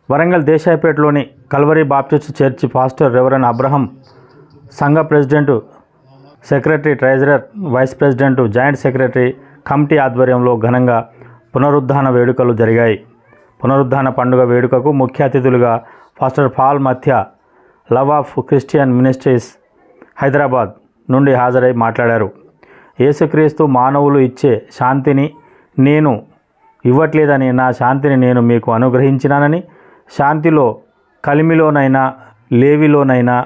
వరంగల్ దేశాయిపేటలోని Calvary Baptist Church pastor Reverend Abraham సంఘ president, secretary, treasurer, vice president, joint secretary committee ఆధ్వర్యంలో ఘనంగా పునరుద్ధాన వేడుకలు జరిగాయి. పునరుద్ధాన పండుగ వేడుకకు ముఖ్య అతిథులుగా పాస్టర్ పాల్ మధ్య, love of Christian ministries Hyderabad నుండి హాజరై మాట్లాడారు. యేసుక్రీస్తు మానవులు ఇచ్చే శాంతిని నేను ఇవ్వట్లేదని, నా శాంతిని నేను మీకు అనుగ్రహించినానని, శాంతిలో కలిమిలోనైనా, లేవిలోనైనా,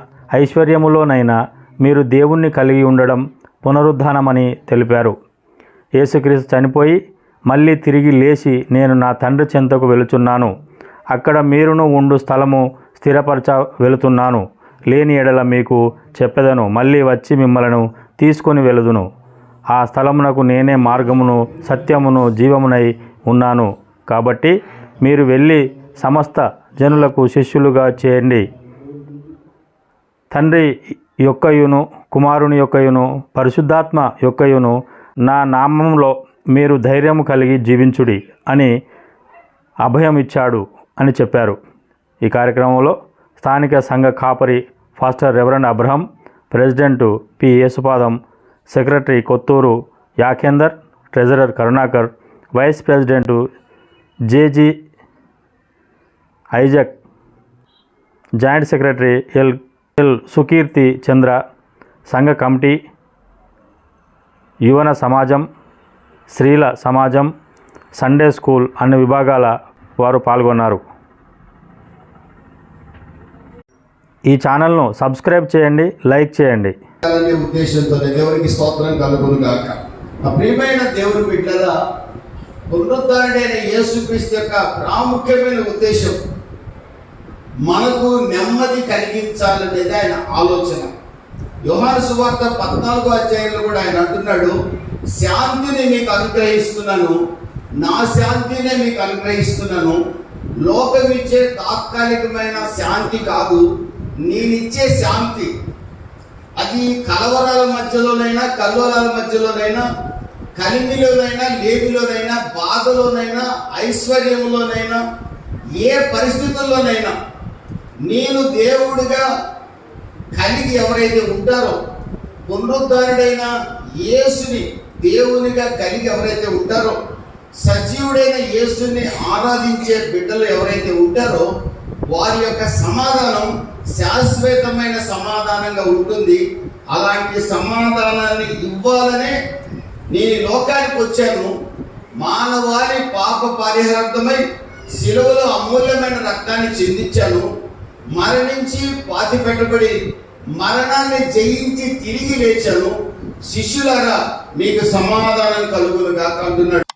ఐశ్వర్యములోనైనా మీరు దేవుణ్ణి కలిగి ఉండడం పునరుద్ధానమని తెలిపారు. యేసుక్రీస్తు చనిపోయి మళ్ళీ తిరిగి లేచి నేను నా తండ్రి చెంతకు వెళుచున్నాను, అక్కడ మీరును ఉండు స్థలము స్థిరపరచ వెళుతున్నాను, లేని ఎడల మీకు చెప్పెదను, మళ్ళీ వచ్చి మిమ్మలను తీసుకొని వెళుదును. ఆ స్థలమునకు నేనే మార్గమును, సత్యమును, జీవమునై ఉన్నాను. కాబట్టి మీరు వెళ్ళి సమస్త జనులకు శిష్యులుగా చేయండి. తండ్రి యొక్కయును, కుమారుని యొక్కయును, పరిశుద్ధాత్మ యొక్కయును నా నామంలో మీరు ధైర్యము కలిగి జీవించుడి అని అభయం ఇచ్చాడు అని చెప్పారు. ఈ కార్యక్రమంలో స్థానిక సంఘ కాపరి pastor Reverend Abraham, president P. Yesupadam, secretary Kothuru Yakender, treasurer Karunakar, vice president J G Isaac, joint secretary L Sukeerthi Chandra, సంఘ కమిటీ, యువన సమాజం, స్త్రీల సమాజం, సండే స్కూల్ అన్ని విభాగాల వారు పాల్గొన్నారు. ఈ ఛానల్ను సబ్స్క్రైబ్ చేయండి, లైక్ చేయండి. ఉద్దేశంతో దేవునికి స్తోత్రం కలుగును గాక. ప్రియమైన దేవుని బిడ్డలారా, పునరుద్ధరణైన యేసుక్రీస్తు యొక్క ప్రాముఖ్యమైన ఉద్దేశం మనకు నెమ్మది కలిగించాలనేది ఆయన ఆలోచన. యోహాను సువార్త 14వ అధ్యాయంలో కూడా ఆయన అంటున్నాడు, శాంతిని మీకు అనుగ్రహిస్తున్నాను, నా శాంతినే మీకు అనుగ్రహిస్తున్నాను, లోకమిచ్చే తాత్కాలికమైన శాంతి కాదు, నేనిచ్చే శాంతి. అది కలవరాల మధ్యలోనైనా, కల్లోలాల మధ్యలోనైనా, కలిమిలోనైనా, లేమిలోనైనా, బాధలోనైనా, ఐశ్వర్యంలోనైనా, ఏ పరిస్థితుల్లోనైనా నేను దేవుడిగా కలిగి ఎవరైతే ఉంటారో, పునరుద్ధరణుడైన యేసుని దేవునిగా కలిగి ఎవరైతే ఉంటారో, సజీవుడైన యేసుని ఆరాధించే బిడ్డలు ఎవరైతే ఉంటారో వారి యొక్క సమాధానం శాశ్వతమైన సమాధానంగా ఉంటుంది. అలాంటి సమాధానాన్ని ఇవ్వాలనే నేను లోకానికి వచ్చాను. మానవాళి పాప పరిహారార్థమై శిలువలో అమూల్యమైన రక్తాన్ని చిందించాను, మరణించి పాతి పెట్టబడి మరణాన్ని జయించి తిరిగి లేచాను. శిష్యులారా మీకు సమాధానం కలుగునుగా అంటున్నాడు.